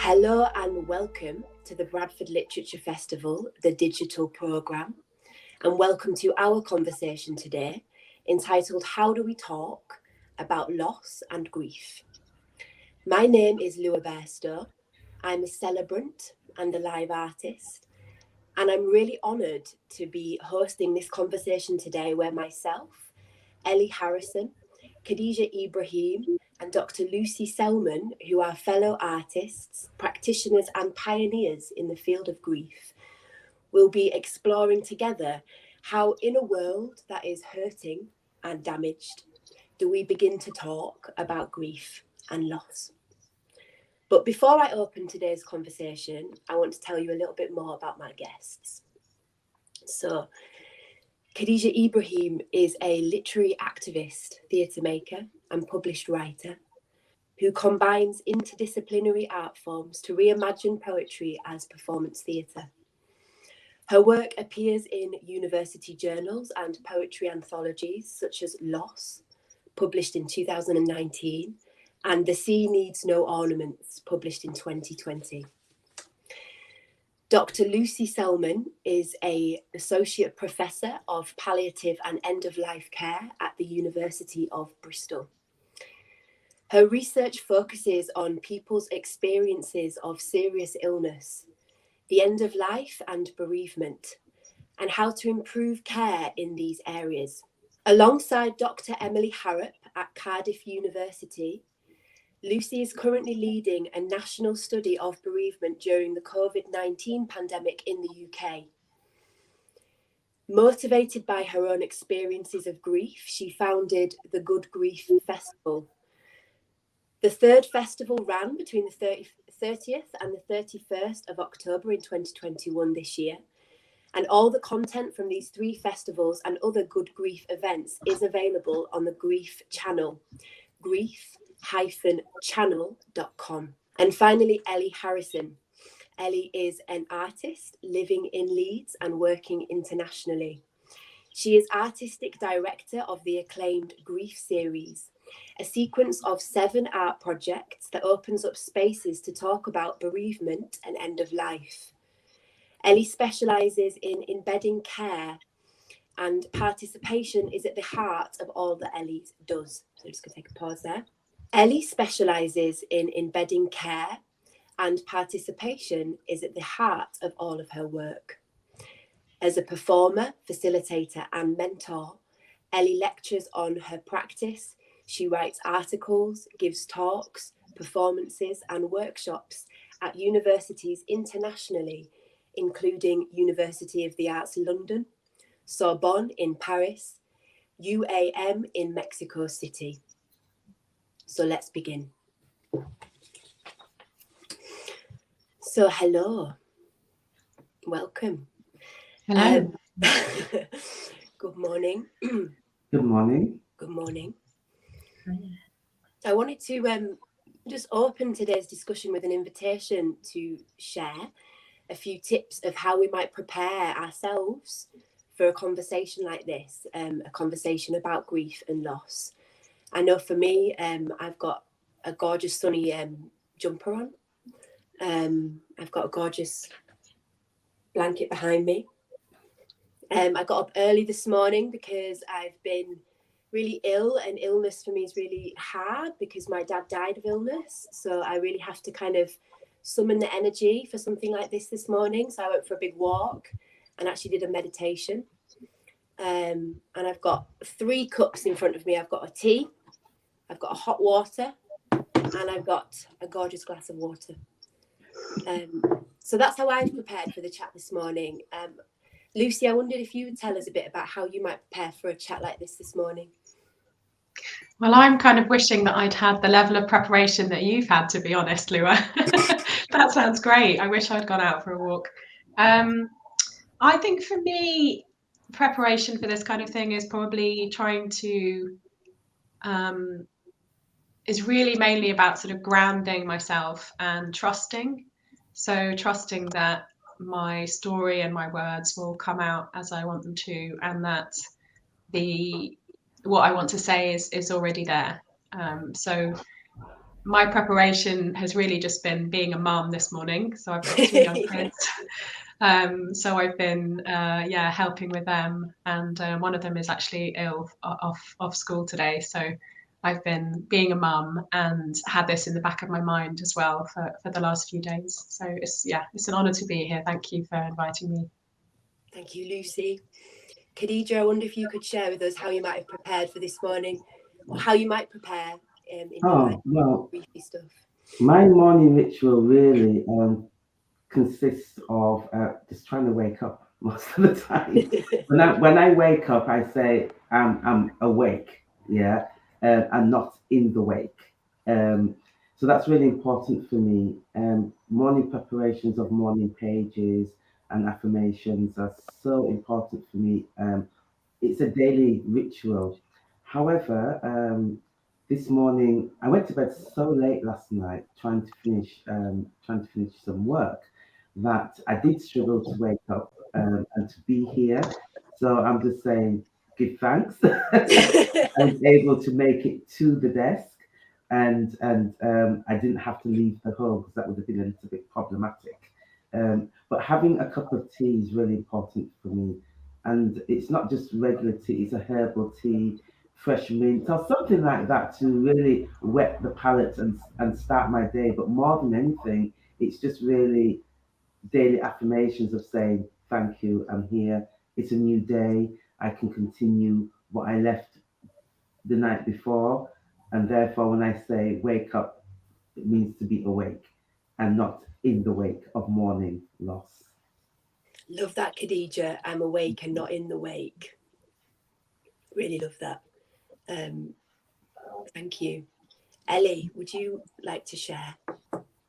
Hello and welcome to the Bradford Literature Festival, the digital programme, and welcome to our conversation today entitled How Do We Talk About Loss and Grief? My name is Lua Bairstow. I'm a celebrant and a live artist, and I'm really honoured to be hosting this conversation today where myself, Ellie Harrison, Khadija Ibrahim, and Dr. Lucy Selman, who are fellow artists, practitioners and pioneers in the field of grief, will be exploring together how in a world that is hurting and damaged, do we begin to talk about grief and loss. But before I open today's conversation, I want to tell you a little bit more about my guests. So, Khadija Ibrahim is a literary activist, theatre maker and published writer who combines interdisciplinary art forms to reimagine poetry as performance theatre. Her work appears in university journals and poetry anthologies such as Loss, published in 2019, and The Sea Needs No Ornaments, published in 2020. Dr. Lucy Selman is an Associate Professor of Palliative and End-of-Life Care at the University of Bristol. Her research focuses on people's experiences of serious illness, the end of life and bereavement, and how to improve care in these areas. Alongside Dr. Emily Harrop at Cardiff University, Lucy is currently leading a national study of bereavement during the COVID-19 pandemic in the UK. Motivated by her own experiences of grief, she founded the Good Grief Festival. The third festival ran between the 30th and the 31st of October in 2021 this year. And all the content from these three festivals and other Good Grief events is available on the Grief channel, grief-channel.com. And finally, Ellie Harrison. Ellie is an artist living in Leeds and working internationally. She is artistic director of the acclaimed Grief series, a sequence of 7 art projects that opens up spaces to talk about bereavement and end of life. Ellie specialises in embedding care, and participation is at the heart of all that Ellie does. So I'm just going to take a pause there. Ellie specialises in embedding care, and participation is at the heart of all of her work. As a performer, facilitator and mentor, Ellie lectures on her practice. She writes articles, gives talks, performances and workshops at universities internationally, including University of the Arts London, Sorbonne in Paris, UAM in Mexico City. So let's begin. So hello, welcome. Hello. Good morning. Good morning. Good morning. I wanted to just open today's discussion with an invitation to share a few tips of how we might prepare ourselves for a conversation like this, a conversation about grief and loss. I know for me, I've got a gorgeous sunny jumper on. I've got a gorgeous blanket behind me. I got up early this morning because I've been really ill, and illness for me is really hard because my dad died of illness. So I really have to kind of summon the energy for something like this morning. So I went for a big walk and actually did a meditation. And I've got 3 cups in front of me. I've got a tea, I've got a hot water, and I've got a gorgeous glass of water. So that's how I've prepared for the chat this morning. Lucy, I wondered if you would tell us a bit about how you might prepare for a chat like this morning. Well, I'm kind of wishing that I'd had the level of preparation that you've had, to be honest, Lua. That sounds great. I wish I'd gone out for a walk. I think for me, preparation for this kind of thing is probably trying to, is really mainly about sort of grounding myself and trusting. So trusting that my story and my words will come out as I want them to, and that what I want to say is already there. So my preparation has really just been being a mum this morning. So I've got 2 young kids. So I've been helping with them, and one of them is actually ill off school today. So I've been being a mum and had this in the back of my mind as well for the last few days. So it's an honour to be here. Thank you for inviting me. Thank you, Lucy. Khadija, I wonder if you could share with us how you might have prepared for this morning, or how you might prepare in your briefy stuff. My morning ritual really consists of just trying to wake up most of the time. when I wake up, I say I'm awake, and not in the wake. So that's really important for me. Morning preparations of morning pages and affirmations are so important for me. It's a daily ritual. However, this morning I went to bed so late last night trying to finish some work that I did struggle to wake up and to be here. So I'm just saying, give thanks. I was able to make it to the desk, and I didn't have to leave the home because that would have been a little bit problematic. But having a cup of tea is really important for me, and it's not just regular tea; it's a herbal tea, fresh mint, or something like that to really wet the palate and start my day. But more than anything, it's just really daily affirmations of saying, thank you, I'm here, it's a new day, I can continue what I left the night before. And therefore, when I say wake up, it means to be awake and not in the wake of mourning loss. Love that, Khadija. I'm awake and not in the wake. Really love that. Thank you. Ellie, would you like to share?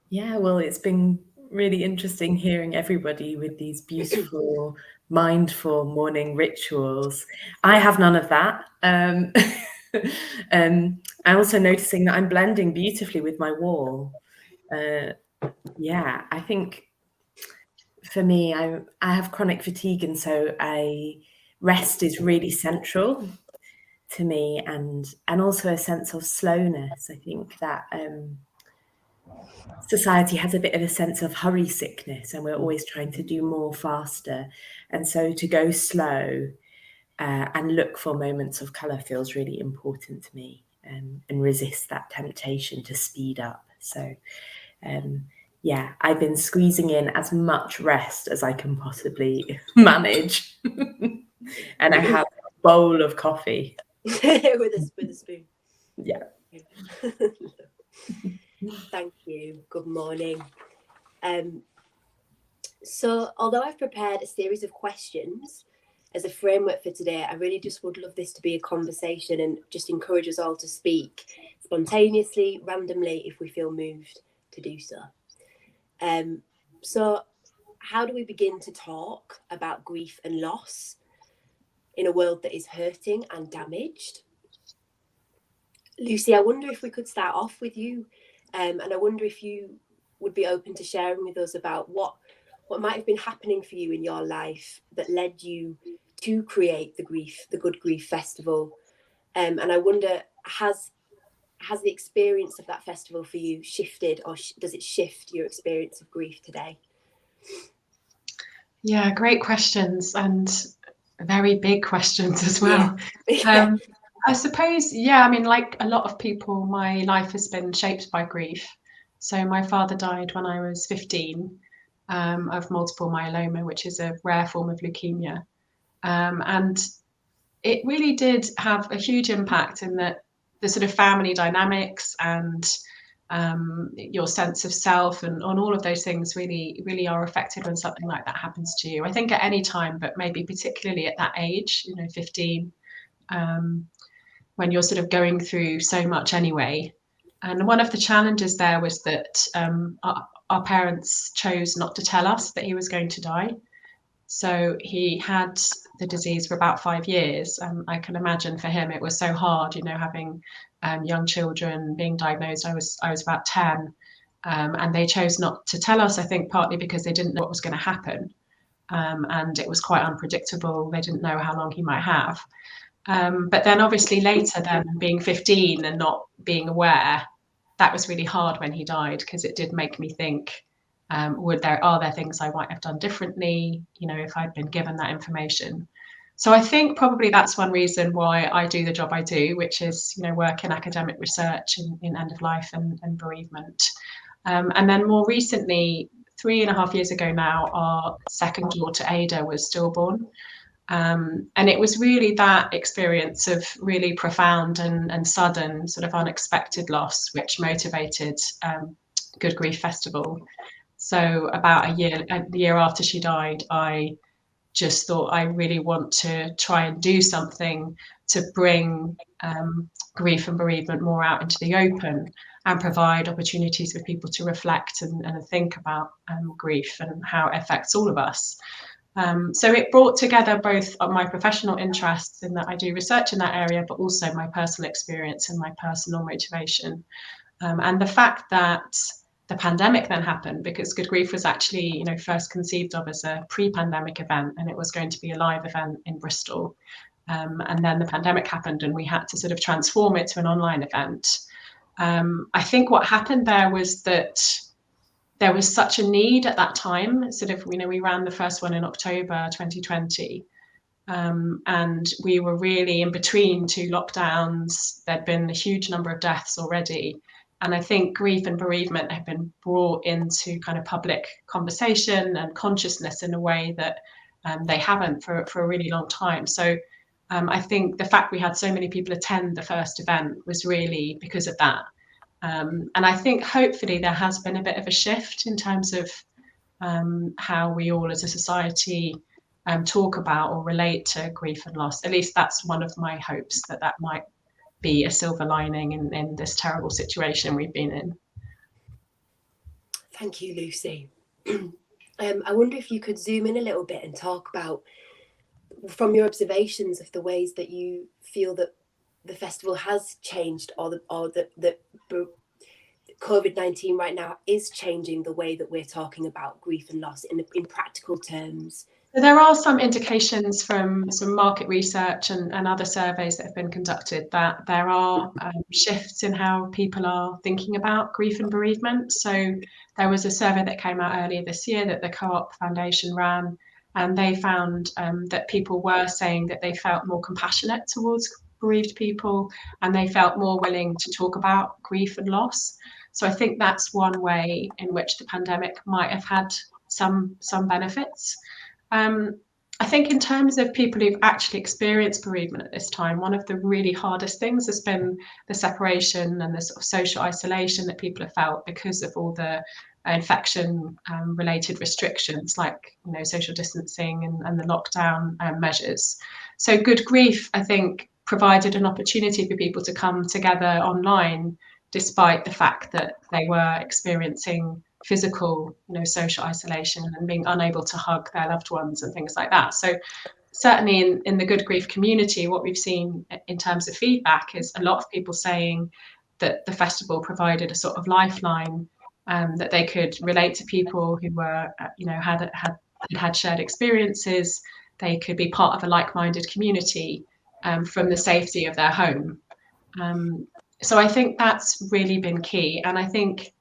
Yeah, well, it's been really interesting hearing everybody with these beautiful, mindful morning rituals. I have none of that. I'm also noticing that I'm blending beautifully with my wall. I think for me, I have chronic fatigue, and so rest is really central to me, and also a sense of slowness. I think that society has a bit of a sense of hurry sickness, and we're always trying to do more faster. And so to go slow and look for moments of colour feels really important to me, and resist that temptation to speed up. So I've been squeezing in as much rest as I can possibly manage. And I have a bowl of coffee. with a spoon. Yeah. Thank you. Good morning. So although I've prepared a series of questions as a framework for today, I really just would love this to be a conversation and just encourage us all to speak spontaneously, randomly, if we feel moved to do so. So how do we begin to talk about grief and loss in a world that is hurting and damaged? Lucy, I wonder if we could start off with you, and I wonder if you would be open to sharing with us about what might have been happening for you in your life that led you to create the Good Grief Festival. And I wonder, has the experience of that festival for you shifted, or does it shift your experience of grief today? Yeah, great questions, and very big questions as well. Yeah. I suppose, like a lot of people, my life has been shaped by grief. So my father died when I was 15 of multiple myeloma, which is a rare form of leukemia. And it really did have a huge impact in that the sort of family dynamics and your sense of self and on all of those things really are affected when something like that happens to you. I think at any time, but maybe particularly at that age, 15, when you're sort of going through so much anyway. And one of the challenges there was that our parents chose not to tell us that he was going to die. So he had the disease for about 5 years. I can imagine for him it was so hard, having young children, being diagnosed. I was about 10, and they chose not to tell us, I think partly because they didn't know what was going to happen. And it was quite unpredictable. They didn't know how long he might have. But then obviously later, then being 15 and not being aware, that was really hard when he died, because it did make me think, are there things I might have done differently, if I'd been given that information. So I think probably that's one reason why I do the job I do, which is, work in academic research in end of life and bereavement. And then more recently, 3.5 years ago now, our second daughter, Ada, was stillborn. And it was really that experience of really profound and sudden, sort of unexpected loss, which motivated Good Grief Festival. So about a year after she died, I just thought I really want to try and do something to bring grief and bereavement more out into the open, and provide opportunities for people to reflect and think about grief and how it affects all of us. So it brought together both my professional interests in that I do research in that area, but also my personal experience and my personal motivation. And the fact that the pandemic then happened, because Good Grief was actually, first conceived of as a pre-pandemic event, and it was going to be a live event in Bristol. And then the pandemic happened, and we had to sort of transform it to an online event. I think what happened there was that there was such a need at that time. Sort of, we ran the first one in October 2020. And we were really in between two lockdowns. There'd been a huge number of deaths already. And I think grief and bereavement have been brought into kind of public conversation and consciousness in a way that they haven't for a really long time. So I think the fact we had so many people attend the first event was really because of that. And I think hopefully there has been a bit of a shift in terms of how we all as a society talk about or relate to grief and loss. At least that's one of my hopes, that might be a silver lining in this terrible situation we've been in. Thank you, Lucy. I wonder if you could zoom in a little bit and talk about, from your observations, of the ways that you feel that the festival has changed, or that COVID-19 right now is changing the way that we're talking about grief and loss in practical terms. There are some indications from some market research and other surveys that have been conducted that there are shifts in how people are thinking about grief and bereavement. So there was a survey that came out earlier this year that the Co-op Foundation ran, and they found that people were saying that they felt more compassionate towards bereaved people, and they felt more willing to talk about grief and loss. So I think that's one way in which the pandemic might have had some benefits. I think in terms of people who've actually experienced bereavement at this time, one of the really hardest things has been the separation and the sort of social isolation that people have felt because of all the infection related restrictions, like social distancing and the lockdown measures. So Good Grief, I think, provided an opportunity for people to come together online, despite the fact that they were experiencing physical, social isolation and being unable to hug their loved ones and things like that. So certainly in the Good Grief community, what we've seen in terms of feedback is a lot of people saying that the festival provided a sort of lifeline, that they could relate to people who were, had shared experiences. They could be part of a like-minded community from the safety of their home. So I think that's really been key. And I think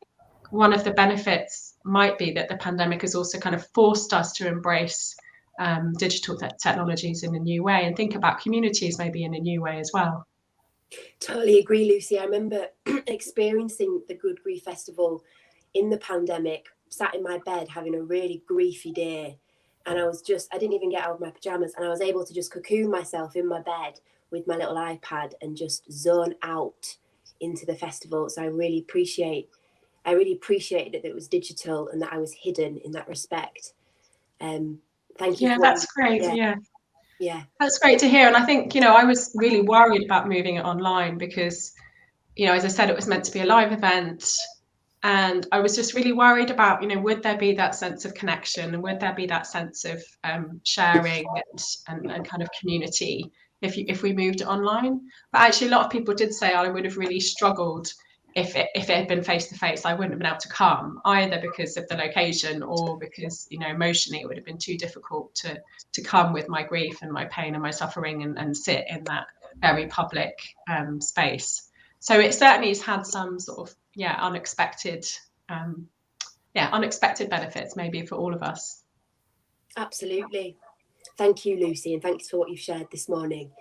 one of the benefits might be that the pandemic has also kind of forced us to embrace digital technologies in a new way and think about communities maybe in a new way as well. Totally agree, Lucy. I remember experiencing the Good Grief Festival in the pandemic, sat in my bed having a really griefy day. And I didn't even get out of my pajamas, and I was able to just cocoon myself in my bed with my little iPad and just zone out into the festival. So I really appreciated that it was digital and that I was hidden in that respect. Thank you. Yeah, that's great. Yeah, that's great to hear. And I think, I was really worried about moving it online because, as I said, it was meant to be a live event. And I was just really worried about, would there be that sense of connection, and would there be that sense of sharing and kind of community if we moved it online? But actually, a lot of people did say I would have really struggled if it had been face to face. I wouldn't have been able to come, either because of the location or because, emotionally it would have been too difficult to come with my grief and my pain and my suffering and sit in that very public space. So it certainly has had some sort of, unexpected benefits maybe for all of us. Absolutely. Thank you, Lucy, and thanks for what you've shared this morning.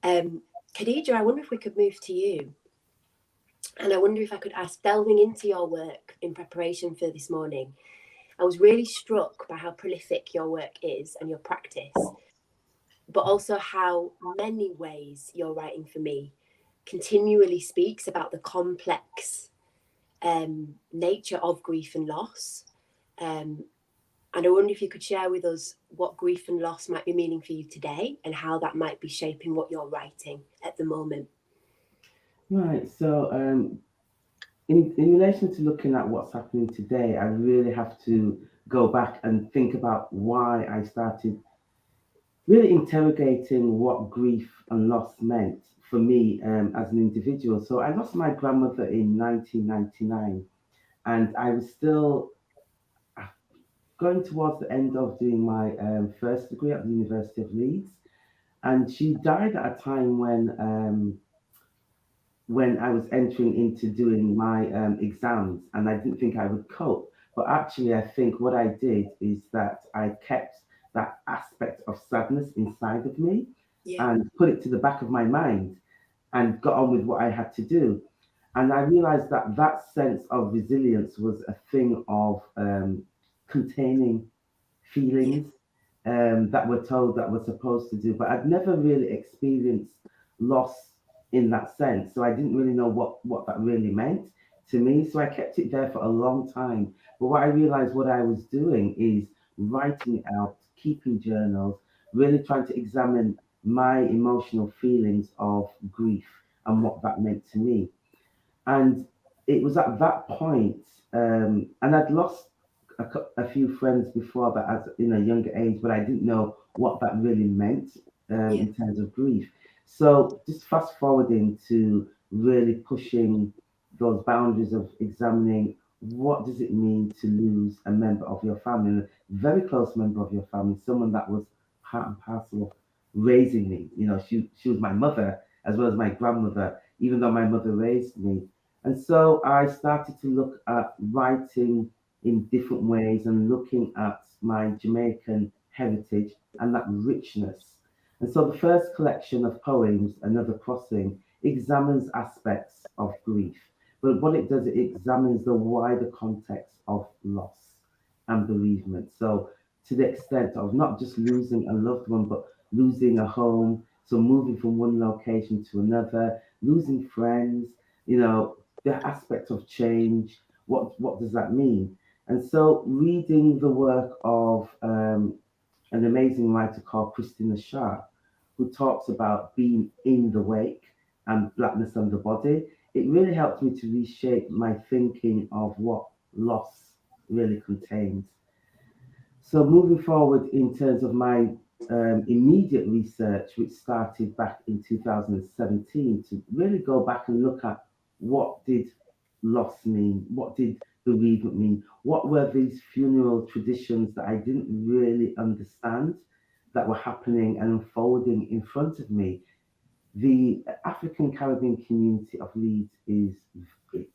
Khadija, I wonder if we could move to you. And I wonder if I could ask, delving into your work in preparation for this morning, I was really struck by how prolific your work is and your practice, but also how many ways your writing for me continually speaks about the complex nature of grief and loss. And I wonder if you could share with us what grief and loss might be meaning for you today and how that might be shaping what you're writing at the moment. Right. So in relation to looking at what's happening today, I really have to go back and think about why I started really interrogating what grief and loss meant for me as an individual. So I lost my grandmother in 1999, and I was still going towards the end of doing my first degree at the University of Leeds, and she died at a time when I was entering into doing my exams, and I didn't think I would cope. But actually, I think what I did is that I kept that aspect of sadness inside of me and put it to the back of my mind and got on with what I had to do. And I realized that that sense of resilience was a thing of containing feelings that we're told that we're supposed to do. But I'd never really experienced loss in that sense. So I didn't really know what that really meant to me. So I kept it there for a long time. But what I realized what I was doing is writing it out, keeping journals, really trying to examine my emotional feelings of grief and what that meant to me. And it was at that point, and I'd lost a few friends before that as in a younger age, but I didn't know what that really meant in terms of grief. So just fast forwarding to really pushing those boundaries of examining what does it mean to lose a member of your family, a very close member of your family, someone that was part and parcel of raising me. You know, she was my mother as well as my grandmother, even though my mother raised me. And so I started to look at writing in different ways and looking at my Jamaican heritage and that richness. And so the first collection of poems, Another Crossing, examines aspects of grief. But what it does, it examines the wider context of loss and bereavement. So to the extent of not just losing a loved one, but losing a home, so moving from one location to another, losing friends, you know, the aspect of change. What does that mean? And so, reading the work of an amazing writer called Christina Sharp, who talks about being in the wake and blackness on the body, it really helped me to reshape my thinking of what loss really contains. So, moving forward in terms of my immediate research, which started back in 2017, to really go back and look at what did loss mean, what did bereavement mean, what were these funeral traditions that I didn't really understand that were happening and unfolding in front of me. The African Caribbean community of Leeds is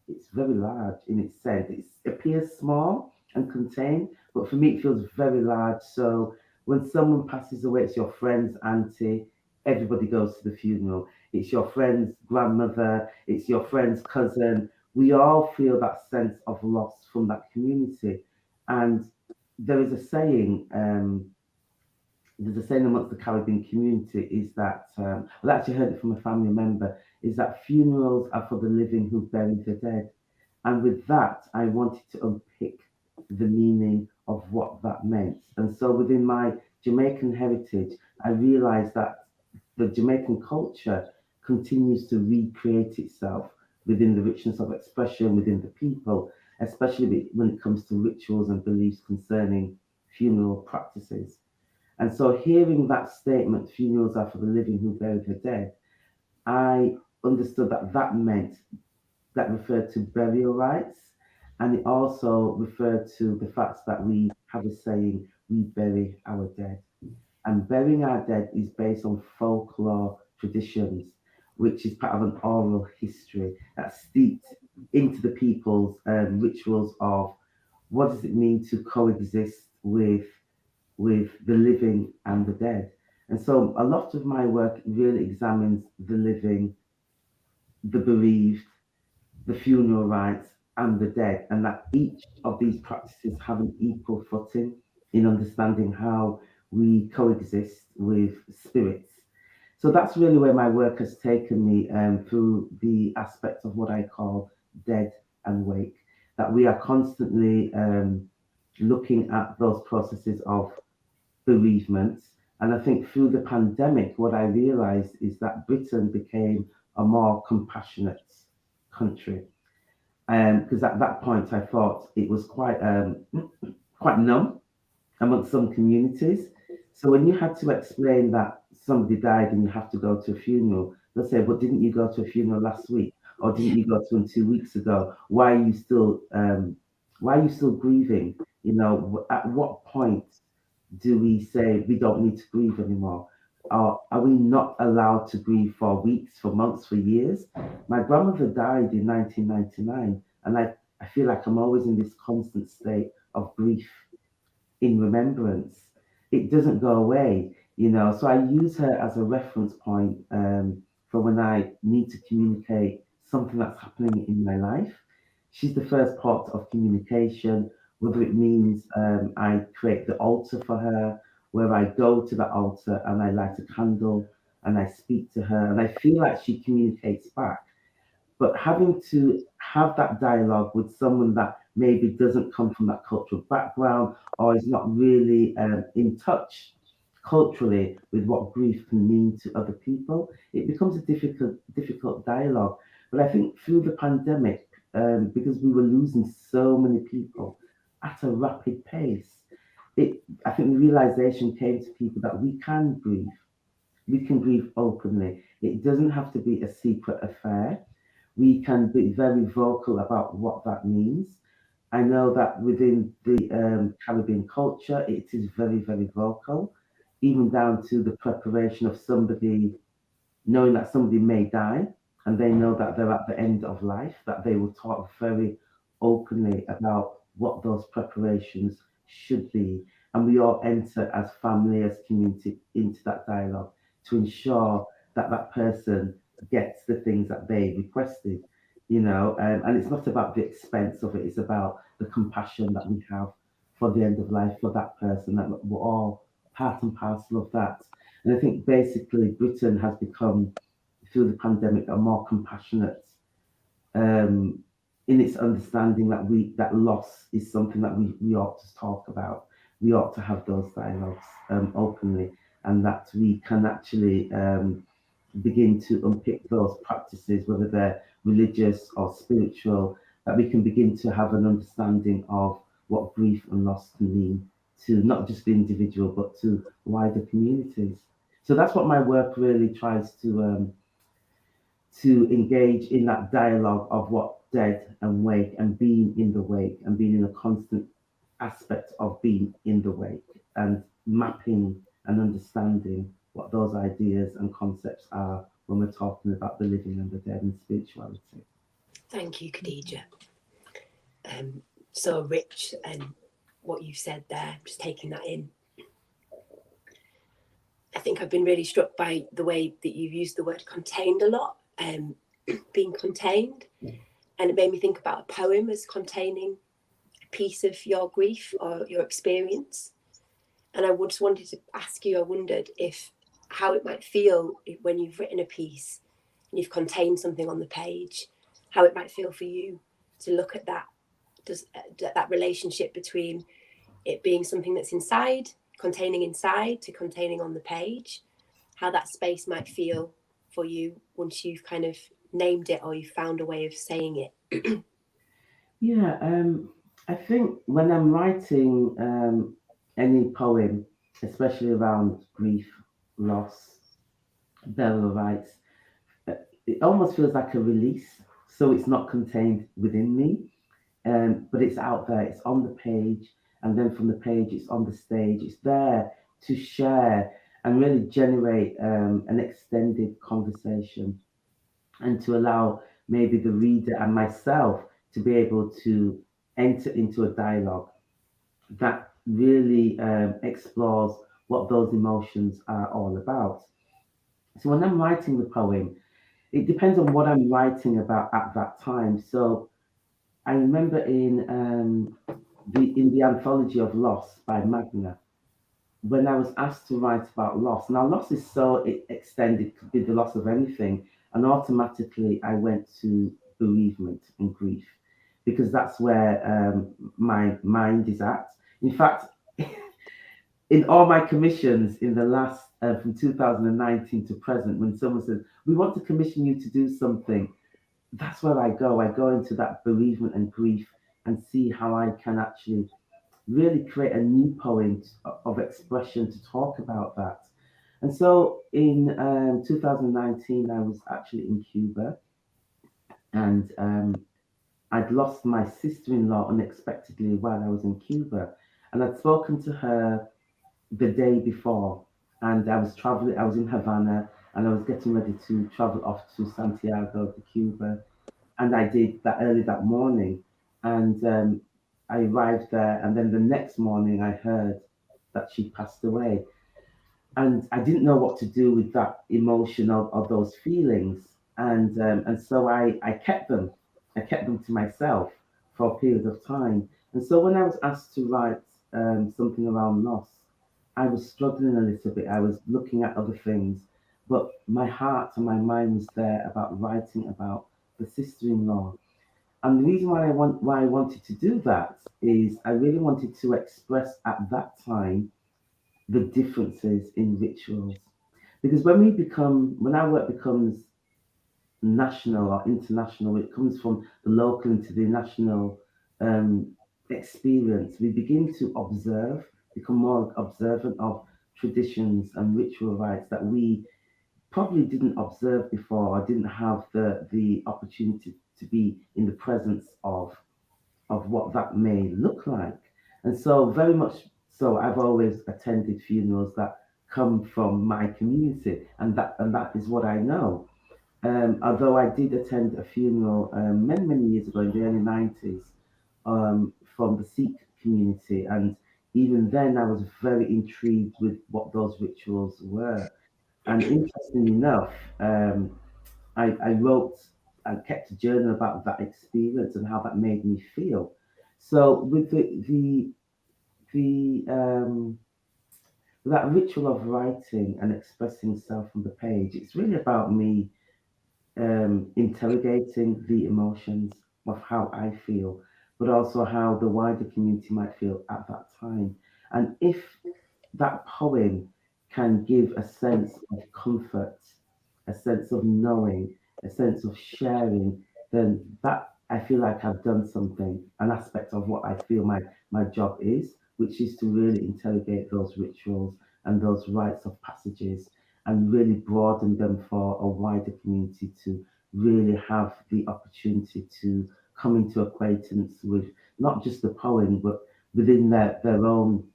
it's very large in its sense. It appears small and contained, but for me it feels very large. So when someone passes away, it's your friend's auntie, everybody goes to the funeral. It's your friend's grandmother, it's your friend's cousin. We all feel that sense of loss from that community. And there is a saying, there's a saying amongst the Caribbean community is that, well, I actually heard it from a family member, is that funerals are for the living who bury the dead. And with that, I wanted to unpick the meaning of what that meant. And so within my Jamaican heritage, I realized that the Jamaican culture continues to recreate itself within the richness of expression within the people, especially when it comes to rituals and beliefs concerning funeral practices. And so, hearing that statement, funerals are for the living who bury the dead, I understood that that meant that referred to burial rites. And it also referred to the fact that we have a saying, we bury our dead. And burying our dead is based on folklore traditions, which is part of an oral history that's steeped into the people's rituals of what does it mean to coexist with the living and the dead. And so a lot of my work really examines the living, the bereaved, the funeral rites, and the dead, and that each of these practices have an equal footing in understanding how we coexist with spirits. So that's really where my work has taken me through the aspects of what I call dead and wake, that we are constantly looking at those processes of bereavement. And I think through the pandemic, what I realized is that Britain became a more compassionate country. Because at that point, I thought it was quite quite numb amongst some communities. So when you had to explain that somebody died and you have to go to a funeral, they'll say, "But didn't you go to a funeral last week, or didn't you go to one 2 weeks ago? Why are you still grieving? You know, at what point do we say we don't need to grieve anymore? Or are we not allowed to grieve for weeks, for months, for years?" My grandmother died in 1999, and I feel like I'm always in this constant state of grief in remembrance. It doesn't go away, you know. So I use her as a reference point for when I need to communicate something that's happening in my life. She's the first part of communication, whether it means I create the altar for her, where I go to the altar and I light a candle and I speak to her, and I feel like she communicates back. But having to have that dialogue with someone that maybe doesn't come from that cultural background or is not really in touch culturally with what grief can mean to other people, it becomes a difficult dialogue. But I think through the pandemic, because we were losing so many people at a rapid pace, I think the realization came to people that we can grieve. We can grieve openly. It doesn't have to be a secret affair. We can be very vocal about what that means. I know that within the Caribbean culture, it is very, very vocal, even down to the preparation of somebody, knowing that somebody may die and they know that they're at the end of life, that they will talk very openly about what those preparations should be. And we all enter as family, as community into that dialogue to ensure that that person gets the things that they requested, you know. And it's not about the expense of it, it's about the compassion that we have for the end of life for that person, that we're all part and parcel of that. And I think basically Britain has become, through the pandemic, a more compassionate um, in its understanding that that loss is something that we ought to talk about. We ought to have those dialogues openly, and that we can actually begin to unpick those practices, whether they're religious or spiritual, that we can begin to have an understanding of what grief and loss can mean to not just the individual, but to wider communities. So that's what my work really tries to engage in, that dialogue of what dead and wake, and being in the wake, and being in a constant aspect of being in the wake, and mapping and understanding what those ideas and concepts are when we're talking about the living and the dead and spirituality. Thank you, Khadija. So rich, and what you've said there, just taking that in. I think I've been really struck by the way that you've used the word contained a lot, being contained. And it made me think about a poem as containing a piece of your grief or your experience. And I just wanted to ask you, I wondered how it might feel when you've written a piece and you've contained something on the page, how it might feel for you to look at that, that relationship between it being something that's inside, containing inside, to containing on the page, how that space might feel for you once you've kind of named it or you've found a way of saying it. Yeah, I think when I'm writing any poem, especially around grief, loss, burial rites, it almost feels like a release. So it's not contained within me, but it's out there, it's on the page, and then from the page, it's on the stage. It's there to share and really generate an extended conversation, and to allow maybe the reader and myself to be able to enter into a dialogue that really explores what those emotions are all about. So when I'm writing the poem, it depends on what I'm writing about at that time. So I remember in the anthology of loss by Magna, when I was asked to write about loss. Now, loss is so extended, could be the loss of anything, and automatically I went to bereavement and grief because that's where my mind is at. In fact, in all my commissions in the last from 2019 to present, when someone says we want to commission you to do something, that's where I go. I go into that bereavement and grief and see how I can actually really create a new poem of expression to talk about that. And so in 2019, I was actually in Cuba, and I'd lost my sister-in-law unexpectedly while I was in Cuba. And I'd spoken to her the day before, and I was traveling, I was in Havana, and I was getting ready to travel off to Santiago de Cuba. And I did that early that morning. And I arrived there, and then the next morning I heard that she passed away. And I didn't know what to do with that emotion of those feelings. And so I kept them. I kept them to myself for a period of time. And so when I was asked to write something around loss, I was struggling a little bit. I was looking at other things, but my heart and my mind was there about writing about the sister-in-law. And the reason why I wanted to do that is I really wanted to express at that time the differences in rituals. Because when our work becomes national or international, it comes from the local into the national um, experience. We begin to observe, become more observant of traditions and ritual rites that we probably didn't observe before or didn't have the opportunity to be in the presence of what that may look like. And so, very much so, I've always attended funerals that come from my community, and that is what I know. Although I did attend a funeral many years ago in the early 90s from the Sikh community, and even then I was very intrigued with what those rituals were. And interestingly enough, I wrote and kept a journal about that experience and how that made me feel. So with the that ritual of writing and expressing self on the page, it's really about me interrogating the emotions of how I feel, but also how the wider community might feel at that time. And if that poem can give a sense of comfort, a sense of knowing, a sense of sharing, then that I feel like I've done something, an aspect of what I feel my job is, which is to really interrogate those rituals and those rites of passages and really broaden them for a wider community to really have the opportunity to come into acquaintance with not just the poem, but within their own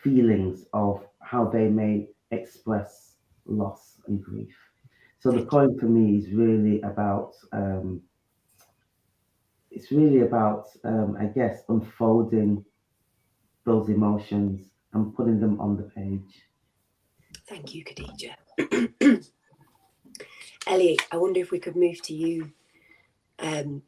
feelings of how they may express loss and grief. So the poem for me is really about I guess unfolding those emotions and putting them on the page. Thank you, Khadija. Ellie, I wonder if we could move to you. And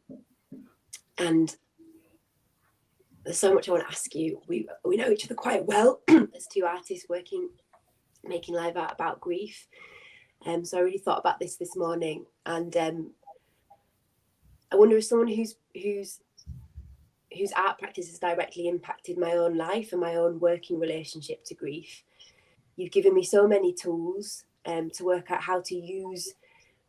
there's so much I want to ask you. We know each other quite well as two artists making live art about grief. So I really thought about this morning, and I wonder if someone whose art practice has directly impacted my own life and my own working relationship to grief. You've given me so many tools to work out how to use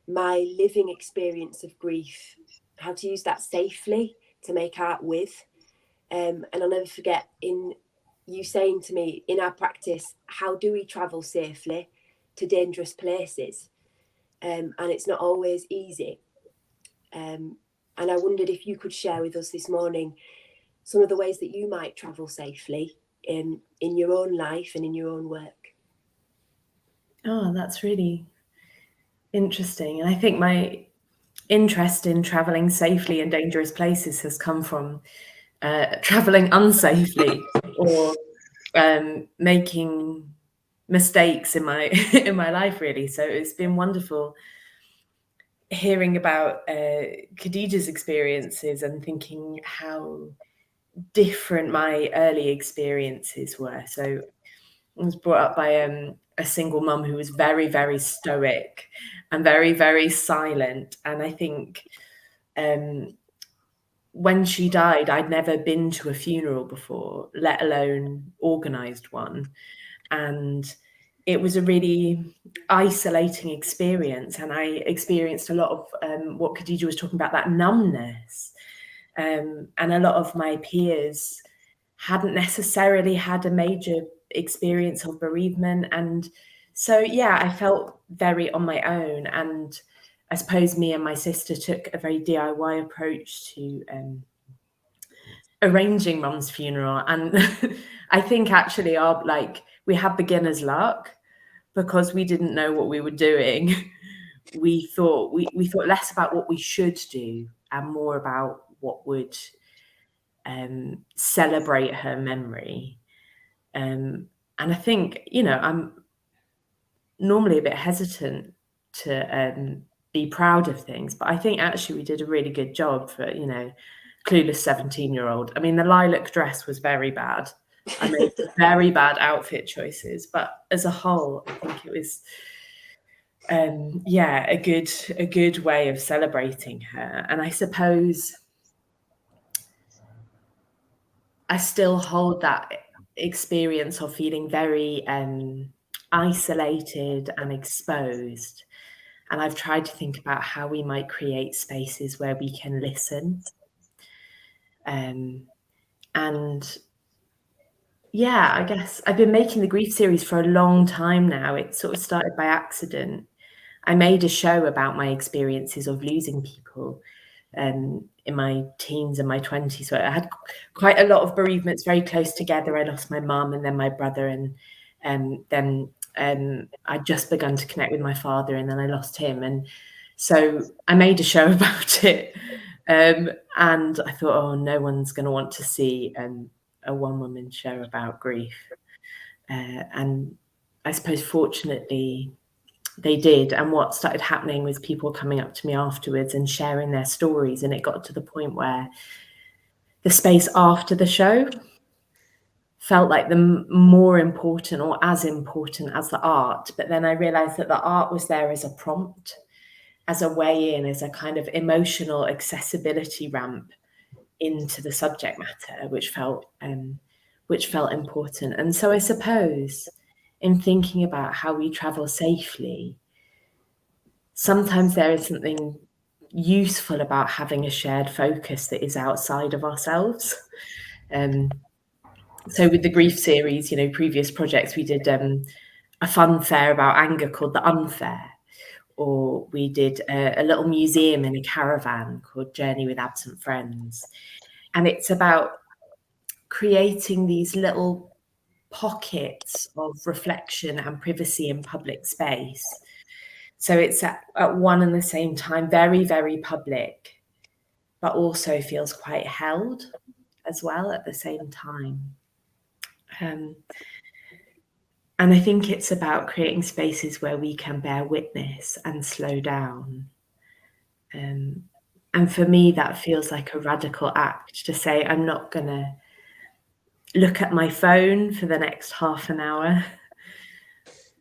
my living experience of grief, how to use that safely to make art with. And I'll never forget in you saying to me, in our practice, how do we travel safely to dangerous places? And it's not always easy. And I wondered if you could share with us this morning some of the ways that you might travel safely in your own life and in your own work. Oh, that's really interesting. And I think interest in traveling safely in dangerous places has come from traveling unsafely or making mistakes in my in my life, really. So it's been wonderful hearing about Khadijah's experiences and thinking how different my early experiences were. So I was brought up by a single mum who was very, very stoic and very, very silent. And I think when she died, I'd never been to a funeral before, let alone organised one. And it was a really isolating experience. And I experienced a lot of what Khadijah was talking about, that numbness. And a lot of my peers hadn't necessarily had a major experience of bereavement. And so, yeah, I felt very on my own. And I suppose me and my sister took a very DIY approach to arranging Mum's funeral. And I think actually we had beginner's luck because we didn't know what we were doing. We thought less about what we should do and more about what would celebrate her memory. And I think, I'm normally a bit hesitant to be proud of things, but I think actually we did a really good job for, clueless 17-year-old. I mean, the lilac dress was very bad. I made very bad outfit choices, but as a whole, I think it was, a good way of celebrating her. And I suppose I still hold that experience of feeling very isolated and exposed. And I've tried to think about how we might create spaces where we can listen. And yeah, I guess I've been making the grief series for a long time now. It sort of started by accident. I made a show about my experiences of losing people in my teens and my 20s. So I had quite a lot of bereavements very close together. I lost my mum and then my brother, and then I'd just begun to connect with my father, and then I lost him. And so I made a show about it. And I thought, oh, no one's going to want to see a one-woman show about grief. And I suppose, fortunately, they did. And what started happening was people coming up to me afterwards and sharing their stories. And it got to the point where the space after the show felt like the more important or as important as the art. But then I realized that the art was there as a prompt, as a way in, as a kind of emotional accessibility ramp into the subject matter, which felt important. And so I suppose in thinking about how we travel safely, sometimes there is something useful about having a shared focus that is outside of ourselves. So with the grief series, previous projects, we did a fun fair about anger called The Unfair, or we did a little museum in a caravan called Journey with Absent Friends. And it's about creating these little pockets of reflection and privacy in public space. So it's at one and the same time very, very public, but also feels quite held as well at the same time. And I think it's about creating spaces where we can bear witness and slow down. And for me, that feels like a radical act to say, I'm not going to look at my phone for the next half an hour.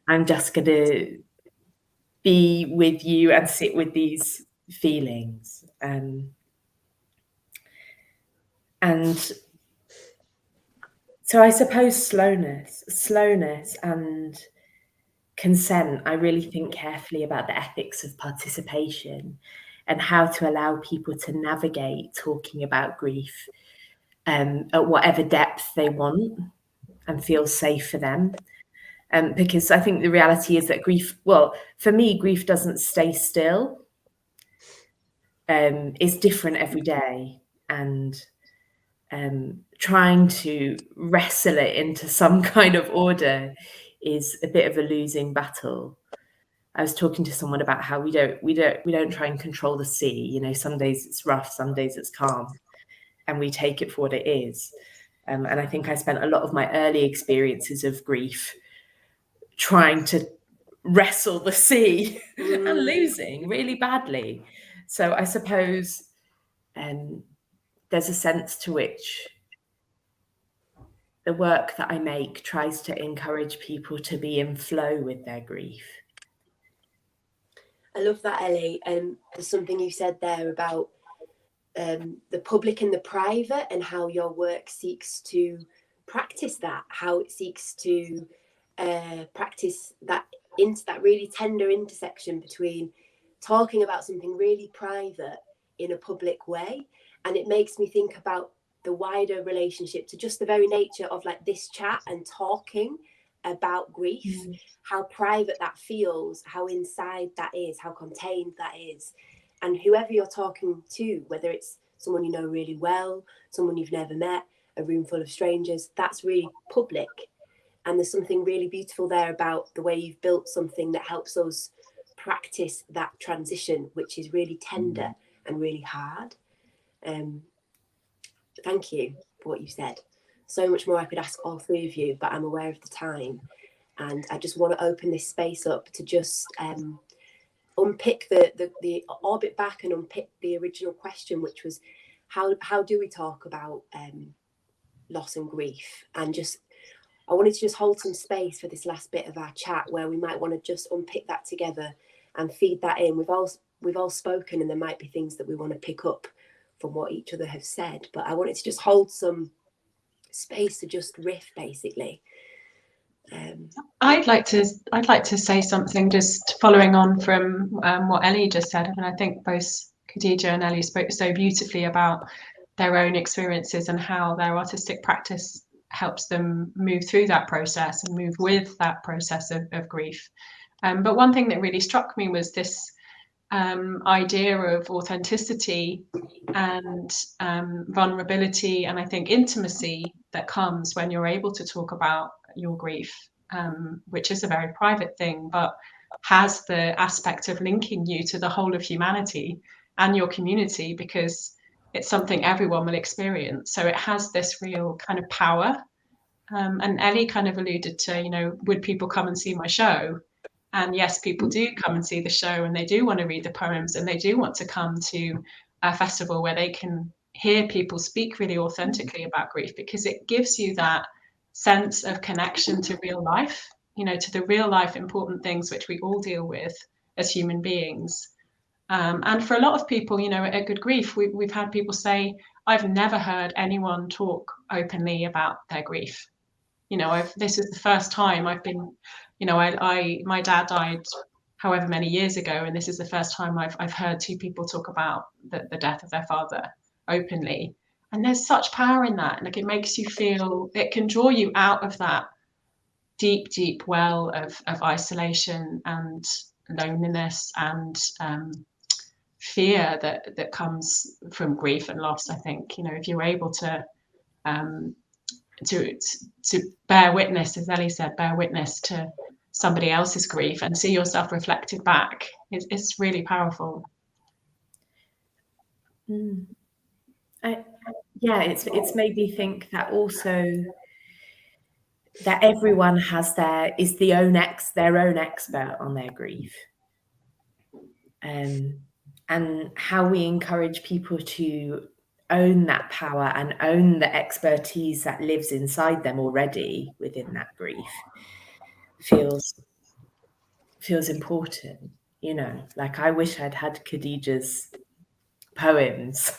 I'm just going to be with you and sit with these feelings. And so I suppose slowness and consent. I really think carefully about the ethics of participation and how to allow people to navigate talking about grief at whatever depth they want and feel safe for them. Because I think the reality is that grief, well, for me, grief doesn't stay still. It's different every day. And trying to wrestle it into some kind of order is a bit of a losing battle. I was talking to someone about how we don't try and control the sea. You know, some days it's rough, some days it's calm, and we take it for what it is. And I think I spent a lot of my early experiences of grief trying to wrestle the sea and losing really badly. So I suppose there's a sense to which the work that I make tries to encourage people to be in flow with their grief. I love that, Ellie. There's something you said there about the public and the private, and how your work seeks to practice that, how it seeks to practice that into that really tender intersection between talking about something really private in a public way. And it makes me think about the wider relationship to just the very nature of like this chat and talking about grief, how private that feels, how inside that is, how contained that is. And whoever you're talking to, whether it's someone you know really well, someone you've never met, a room full of strangers, that's really public. And there's something really beautiful there about the way you've built something that helps us practice that transition, which is really tender and really hard. Thank you for what you said. So much more I could ask all three of you, but I'm aware of the time. And I just want to open this space up to just unpick the orbit back and unpick the original question, which was how do we talk about loss and grief? And just I wanted to just hold some space for this last bit of our chat where we might want to just unpick that together and feed that in. We've all spoken, and there might be things that we want to pick up from what each other have said, but I wanted to just hold some space to just riff, basically. I'd like to say something just following on from what Ellie just said. And I think both Khadija and Ellie spoke so beautifully about their own experiences and how their artistic practice helps them move through that process and move with that process of grief. But one thing that really struck me was this idea of authenticity and vulnerability, and I think intimacy that comes when you're able to talk about your grief, which is a very private thing, but has the aspect of linking you to the whole of humanity and your community, because it's something everyone will experience. So it has this real kind of power. And Ellie kind of alluded to, would people come and see my show? And yes, people do come and see the show, and they do want to read the poems, and they do want to come to a festival where they can hear people speak really authentically about grief, because it gives you that sense of connection to real life, to the real life important things which we all deal with as human beings. And for a lot of people, at Good Grief, we've had people say, I've never heard anyone talk openly about their grief. This is the first time I've been, my dad died however many years ago, and this is the first time I've heard two people talk about the death of their father openly. And there's such power in that. Like, it makes you feel, it can draw you out of that deep, deep well of isolation and loneliness and fear that comes from grief and loss. I think, if you're able to bear witness, as Ellie said, bear witness to somebody else's grief and see yourself reflected back, it's really powerful. It's made me think that also that everyone has their own expert on their grief, and how we encourage people to own that power and own the expertise that lives inside them already within that grief feels important. Like, I wish I'd had Khadija's poems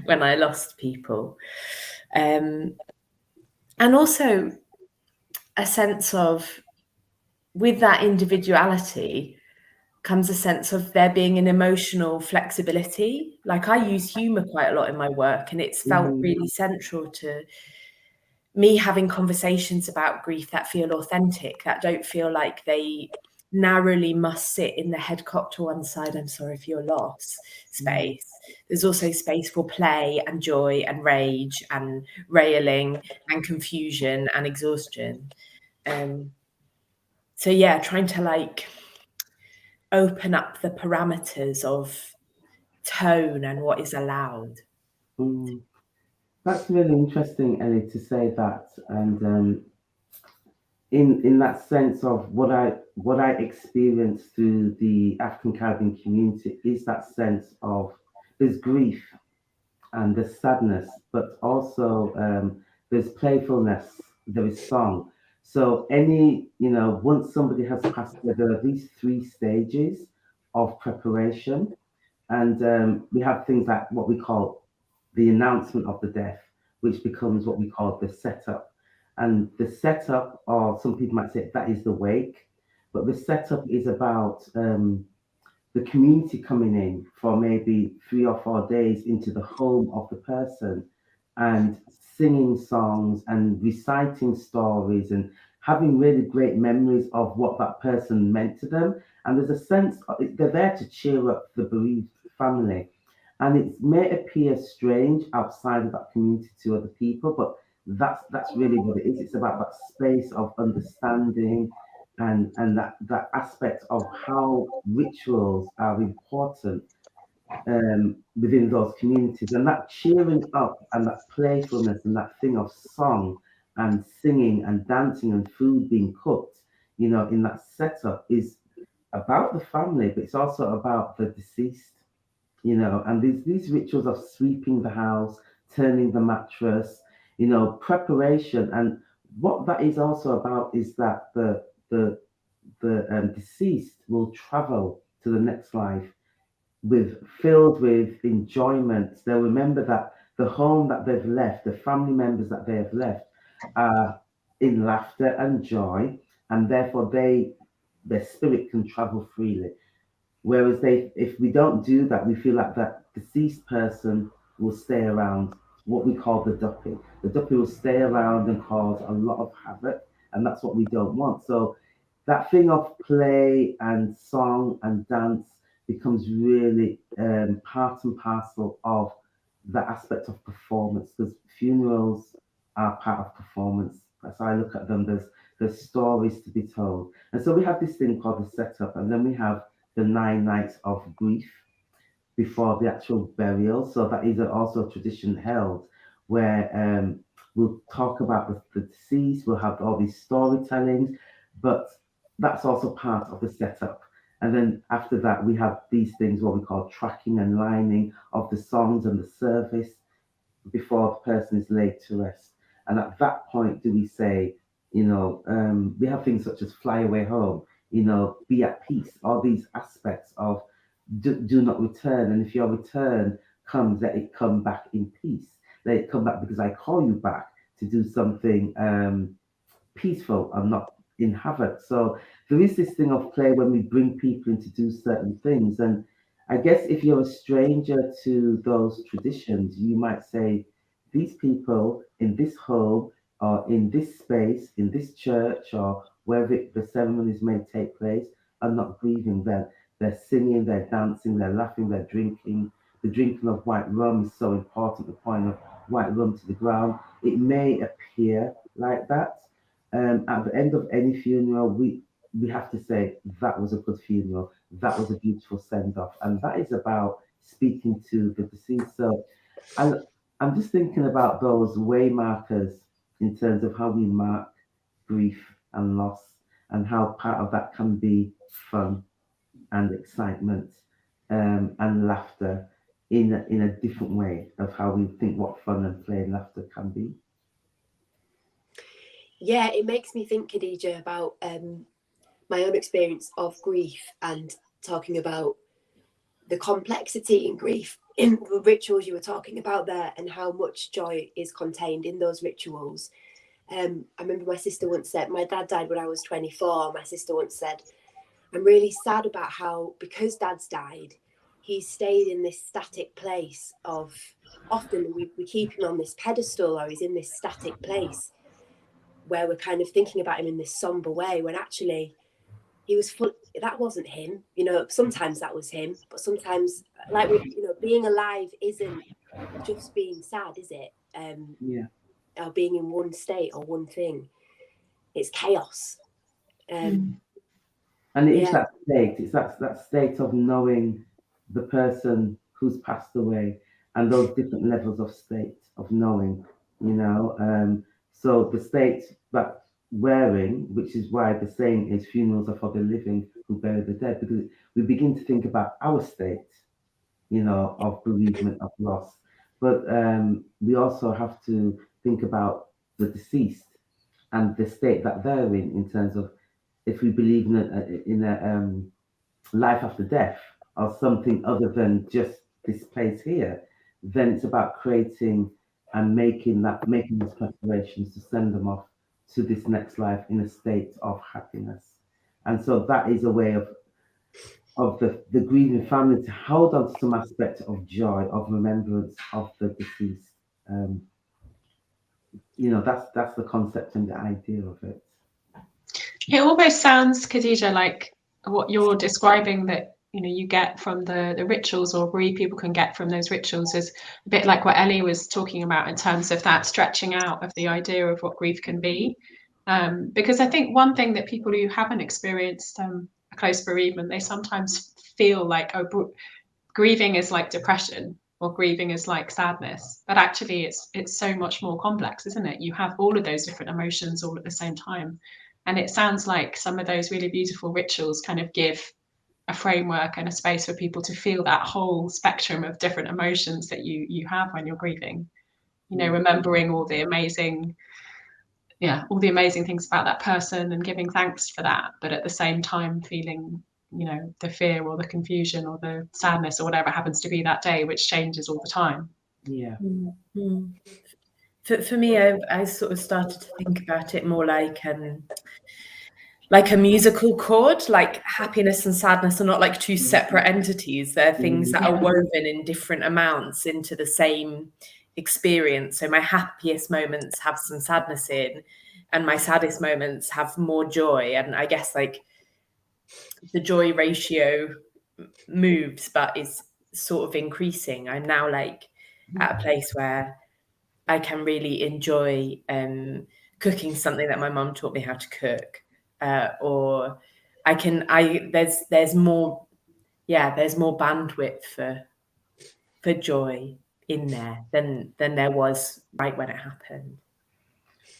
when I lost people, and also a sense of, with that individuality comes a sense of there being an emotional flexibility. Like, I use humor quite a lot in my work, and it's felt really central to me having conversations about grief that feel authentic, that don't feel like they narrowly must sit in the head cocked to one side, I'm sorry for your loss space. There's also space for play and joy and rage and railing and confusion and exhaustion. So yeah, trying to open up the parameters of tone and what is allowed. That's really interesting, Ellie, to say that. And in that sense of what I experienced through the African Caribbean community is that sense of there's grief and there's sadness, but also there's playfulness, there is song. So once somebody has passed away, there are these 3 stages of preparation, and we have things like what we call the announcement of the death, which becomes what we call the setup. And the setup, or some people might say that is the wake, but the setup is about the community coming in for maybe 3 or 4 days into the home of the person and singing songs and reciting stories and having really great memories of what that person meant to them. And there's a sense they're there to cheer up the bereaved family. And it may appear strange outside of that community to other people, but that's really what it is. It's about that space of understanding and that aspect of how rituals are important within those communities, and that cheering up and that playfulness and that thing of song and singing and dancing and food being cooked, in that setup is about the family, but it's also about the deceased, and these rituals of sweeping the house, turning the mattress, preparation. And what that is also about is that the deceased will travel to the next life filled with enjoyment. They'll remember that the home that they've left, the family members that they have left, are in laughter and joy, and therefore their spirit can travel freely. Whereas if we don't do that, we feel like that deceased person will stay around, what we call the duppy. The duppy will stay around and cause a lot of havoc, and that's what we don't want. So that thing of play and song and dance becomes really part and parcel of the aspect of performance, because funerals are part of performance. As I look at them, there's stories to be told. And so we have this thing called the setup, and then we have the 9 nights of grief before the actual burial. So that is also a tradition held where we'll talk about the deceased, we'll have all these storytellings, but that's also part of the setup. And then after that, we have these things, what we call tracking and lining of the songs and the service before the person is laid to rest. And at that point, do we say, we have things such as fly away home, be at peace, all these aspects of do not return. And if your return comes, let it come back in peace. Let it come back because I call you back to do something peaceful and not in havoc. So there is this thing of play when we bring people in to do certain things. And I guess if you're a stranger to those traditions, you might say, these people in this home or in this space, in this church or wherever the ceremonies may take place, are not grieving. They're singing, they're dancing, they're laughing, they're drinking. The drinking of white rum is so important, the pouring of white rum to the ground. It may appear like that. At the end of any funeral, we have to say that was a good funeral, that was a beautiful send off, and that is about speaking to the deceased. So I'm just thinking about those way markers in terms of how we mark grief and loss, and how part of that can be fun and excitement and laughter in a different way of how we think what fun and play and laughter can be. Yeah, it makes me think, Khadija, about my own experience of grief and talking about the complexity in grief in the rituals you were talking about there, and how much joy is contained in those rituals. I remember my sister once said, my dad died when I was 24. My sister once said, I'm really sad about how, because Dad's died, he stayed in this static place of, often we keep him on this pedestal, or he's in this static place where we're kind of thinking about him in this somber way, when actually he was full. That wasn't him, sometimes that was him, but sometimes, like, being alive isn't just being sad, is it? Yeah. Or being in one state or one thing. It's chaos. And it is that state, it's that state of knowing the person who's passed away, and those different levels of state of knowing, so the state that wearing, which is why the saying is funerals are for the living who bury the dead, because we begin to think about our state, of bereavement, of loss. But we also have to think about the deceased and the state that they're in terms of, if we believe in a life after death or something other than just this place here, then it's about creating and making these preparations to send them off to this next life in a state of happiness. And so that is a way of the grieving family to hold on to some aspect of joy, of remembrance of the deceased. That's the concept and the idea of it. It almost sounds, Khadija, like what you're describing that you get from the rituals, or bereaved people can get from those rituals, is a bit like what Ellie was talking about in terms of that stretching out of the idea of what grief can be. Because I think one thing that people who haven't experienced a close bereavement, they sometimes feel like, grieving is like depression, or grieving is like sadness, but actually it's so much more complex, isn't it? You have all of those different emotions all at the same time. And it sounds like some of those really beautiful rituals kind of give a framework and a space for people to feel that whole spectrum of different emotions that you have when you're grieving. Remembering all the amazing things about that person and giving thanks for that, but at the same time feeling, the fear or the confusion or the sadness or whatever happens to be that day, which changes all the time. Yeah. Mm-hmm. For me, I sort of started to think about it more like a musical chord. Like happiness and sadness are not like two separate entities. They're things that are woven in different amounts into the same experience. So my happiest moments have some sadness in, and my saddest moments have more joy. And I guess like the joy ratio moves, but is sort of increasing. I'm now like at a place where I can really enjoy cooking something that my mum taught me how to cook, or there's more bandwidth for joy in there than there was right when it happened.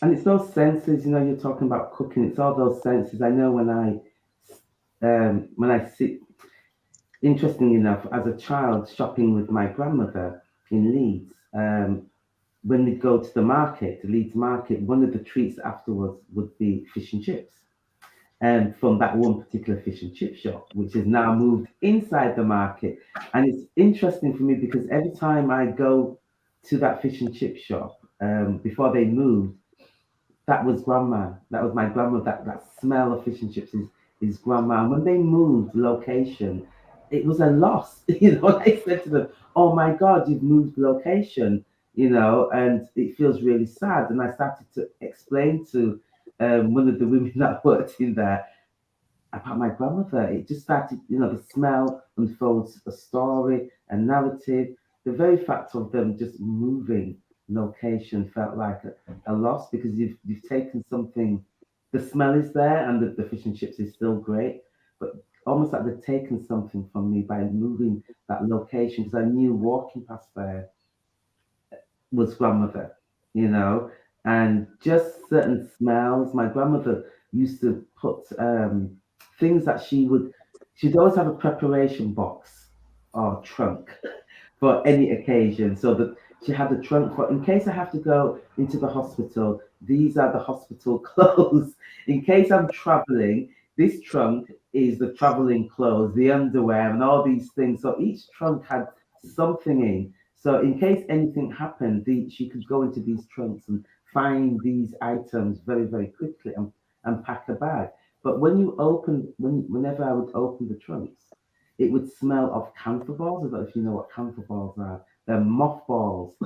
And it's those senses, you're talking about cooking. It's all those senses. I know when I sit, interestingly enough, as a child shopping with my grandmother in Leeds, when we'd go to the Leeds market, one of the treats afterwards would be fish and chips. And from that one particular fish and chip shop, which has now moved inside the market. And it's interesting for me because every time I go to that fish and chip shop, before they moved, that was grandma. That was my grandma. That smell of fish and chips is grandma. And when they moved location, it was a loss. I said to them, "Oh my God, you've moved location," and it feels really sad. And I started to explain to one of the women that worked in there about my grandmother. It just started, the smell unfolds a story, a narrative. The very fact of them just moving location felt like a loss, because you've taken something. The smell is there, and the fish and chips is still great, but almost like they've taken something from me by moving that location, because I knew walking past there was grandmother, and just certain smells. My grandmother used to put things that she'd always have a preparation box or trunk for any occasion, so that she had a trunk for, in case I have to go into the hospital, these are the hospital clothes. In case I'm traveling, this trunk is the traveling clothes, the underwear, and all these things. So each trunk had something in. So in case anything happened, she could go into these trunks and find these items very, very quickly and pack a bag. But whenever I would open the trunks, it would smell of camphor balls. I don't know if you know what camphor balls are. They're mothballs.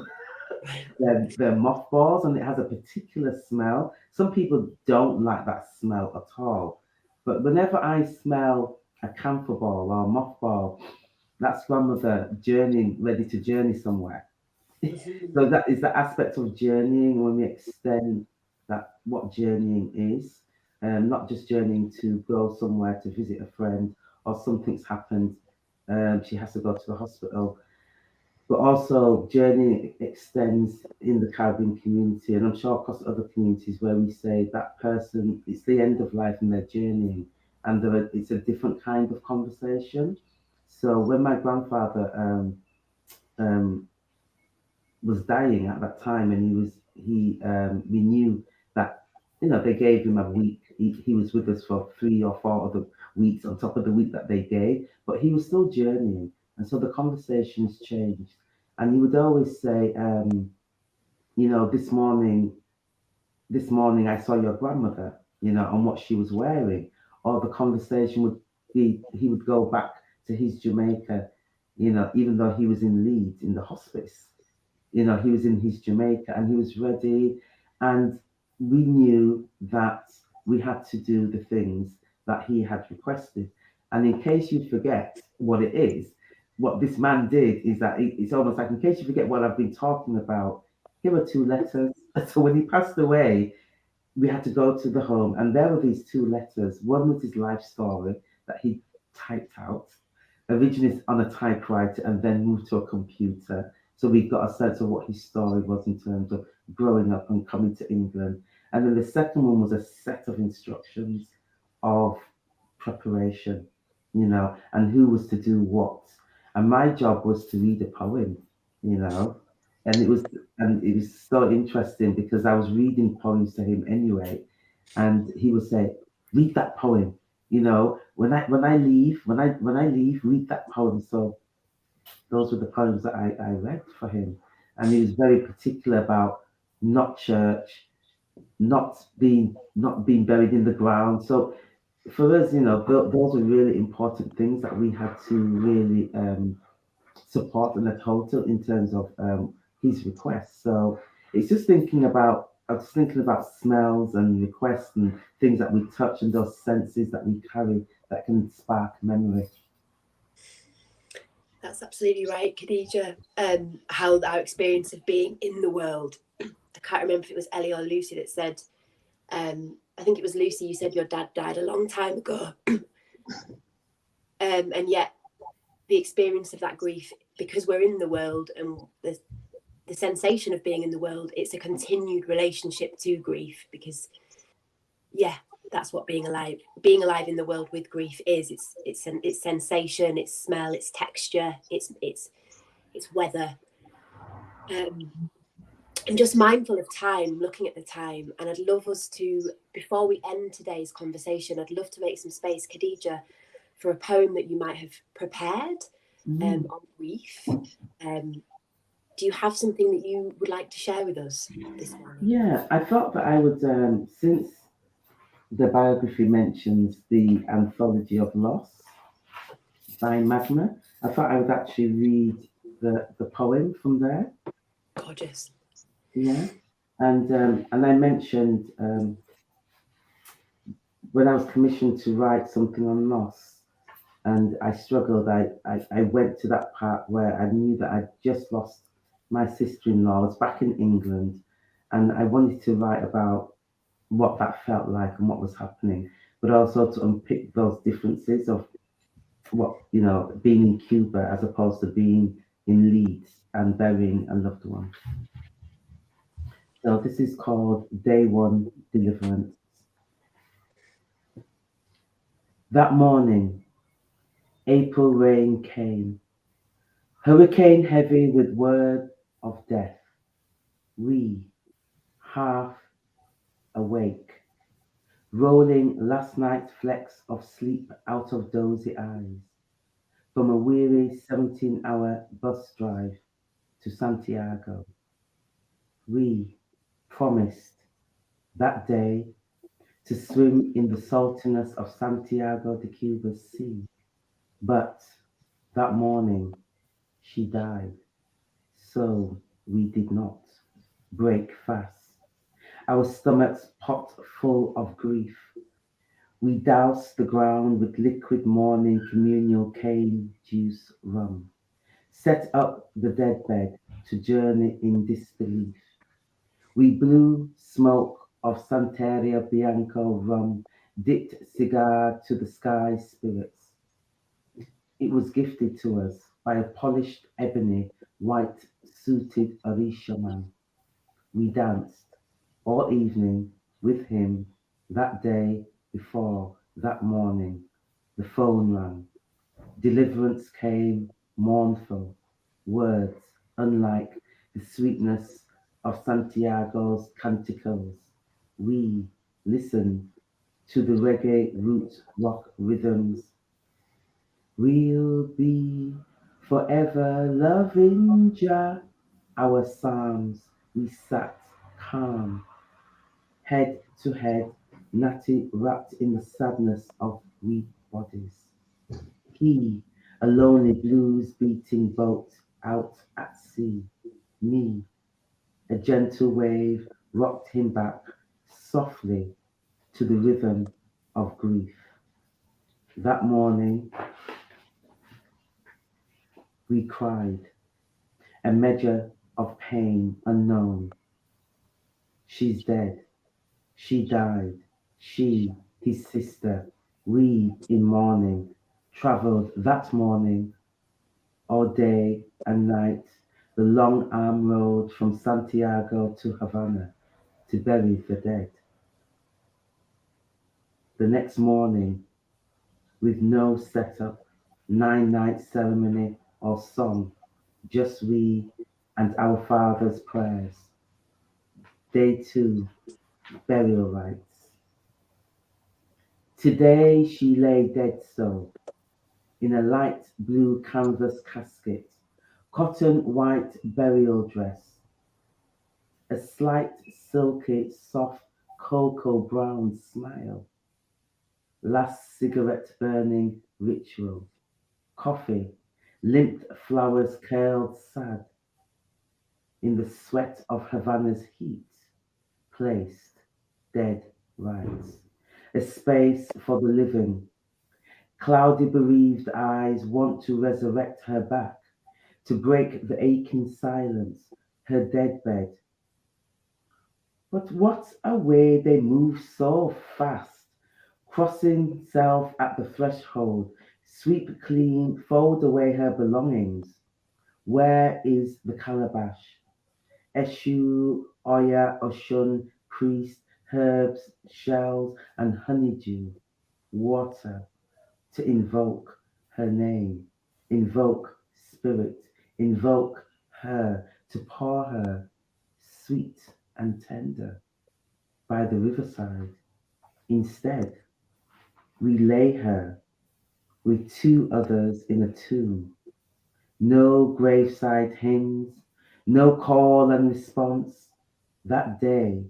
they're mothballs, and it has a particular smell. Some people don't like that smell at all. But whenever I smell a camphor ball or a mothball, that's grandmother journeying, ready to journey somewhere. So that is the aspect of journeying, when we extend that, what journeying is. not just journeying to go somewhere to visit a friend or something's happened, she has to go to the hospital, but also journey extends in the Caribbean community, and I'm sure across other communities where we say that person, it's the end of life and they're journeying, and it's a different kind of conversation. So when my grandfather um, was dying at that time, and we knew that they gave him a week. He was with us for 3 or 4 other weeks on top of the week that they gave, but he was still journeying, and so the conversations changed. And he would always say, this morning I saw your grandmother, and what she was wearing. Or the conversation would be, he would go back to his Jamaica, even though he was in Leeds in the hospice. He was in his Jamaica and he was ready. And we knew that we had to do the things that he had requested. And in case you forget what it is, what this man did is that it's almost like, in case you forget what I've been talking about, here are 2 letters. So when he passed away, we had to go to the home, and there were these 2 letters. One was his life story that he typed out, originally on a typewriter, and then moved to a computer. So we got a sense of what his story was in terms of growing up and coming to England. And then the second one was a set of instructions of preparation, and who was to do what. And my job was to read a poem, you know, and it was so interesting because I was reading poems to him anyway, and he would say, "Read that poem." When I leave, read that poem. So those were the poems that I read for him, and he was very particular about not church, not being buried in the ground. So for us, those are really important things that we had to really support and a total in terms of his requests. So it's just I was thinking about smells and requests and things that we touch and those senses that we carry that can spark memory. That's absolutely right, Khadija. How our experience of being in the world. I can't remember if it was Ellie or Lucy that said, I think it was Lucy, you said your dad died a long time ago. And yet the experience of that grief, because we're in the world and the sensation of being in the world, it's a continued relationship to grief, because that's what being alive in the world with grief is. It's sensation, it's smell, it's texture, it's weather. I'm just mindful of time, looking at the time, and I'd love us to, before we end today's conversation, I'd love to make some space, Khadija, for a poem that you might have prepared on grief. Do you have something that you would like to share with us this morning? Yeah, I thought that I would, since the biography mentions the anthology of loss by Magna, I thought I would actually read the poem from there. Gorgeous. Yeah, and I mentioned when I was commissioned to write something on loss, and I struggled. I went to that part where I knew that I'd just lost my sister-in-law. I was back in England, and I wanted to write about what that felt like and what was happening, but also to unpick those differences of what, being in Cuba as opposed to being in Leeds and burying a loved one. So this is called Day One Deliverance. That morning, April rain came, hurricane heavy with word of death. We, half awake, rolling last night's flecks of sleep out of dozy eyes, from a weary 17-hour bus drive to Santiago. We promised that day to swim in the saltiness of Santiago de Cuba's sea. But that morning she died, so we did not break fast. Our stomachs popped full of grief. We doused the ground with liquid morning communal cane juice rum, set up the deadbed to journey in disbelief. We blew smoke of Santeria Bianco rum dipped cigar to the sky spirits. It was gifted to us by a polished ebony, white-suited Orisha man. We danced all evening with him that day before that morning. The phone rang. Deliverance came, mournful, words unlike the sweetness of Santiago's canticles. We listened to the reggae root rock rhythms. We'll be forever loving Jah. Our psalms, we sat calm, head to head, natty wrapped in the sadness of we bodies. He, a lonely blues beating boat out at sea. Me, a gentle wave rocked him back softly to the rhythm of grief. That morning, we cried, a measure of pain unknown. She's dead. She died. She, his sister, we in mourning, travelled that morning, all day and night, the long arm road from Santiago to Havana to bury the dead. The next morning, with no setup, 9-night ceremony or song, just we and our Father's prayers. Day 2, burial rites. Today she lay dead so, in a light blue canvas casket, cotton white burial dress, a slight silky soft cocoa brown smile, last cigarette burning ritual, coffee, limp flowers curled sad, in the sweat of Havana's heat, placed, dead rights, a space for the living. Cloudy bereaved eyes want to resurrect her back, to break the aching silence, her deadbed. But what a way they move so fast, crossing self at the threshold, sweep clean, fold away her belongings. Where is the calabash? Eshu, Oya, Oshun, priest, herbs, shells, and honeydew, water, to invoke her name, invoke spirit, invoke her, to pour her, sweet and tender, by the riverside. Instead, we lay her with 2 others in a tomb. No graveside hymns, no call and response. That day,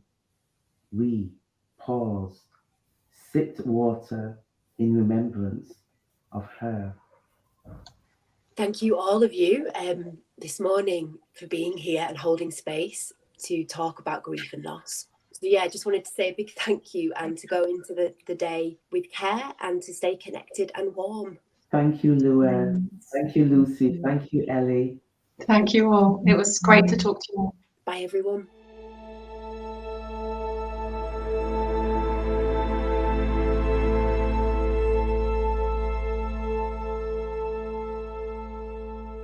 we paused, sipped water in remembrance of her. Thank you, all of you, this morning for being here and holding space to talk about grief and loss. So yeah, I just wanted to say a big thank you and to go into the day with care and to stay connected and warm. Thank you, Lua. Thank you, Lucy. Thank you, Ellie. Thank you all. It was great to talk to you all. Bye, everyone.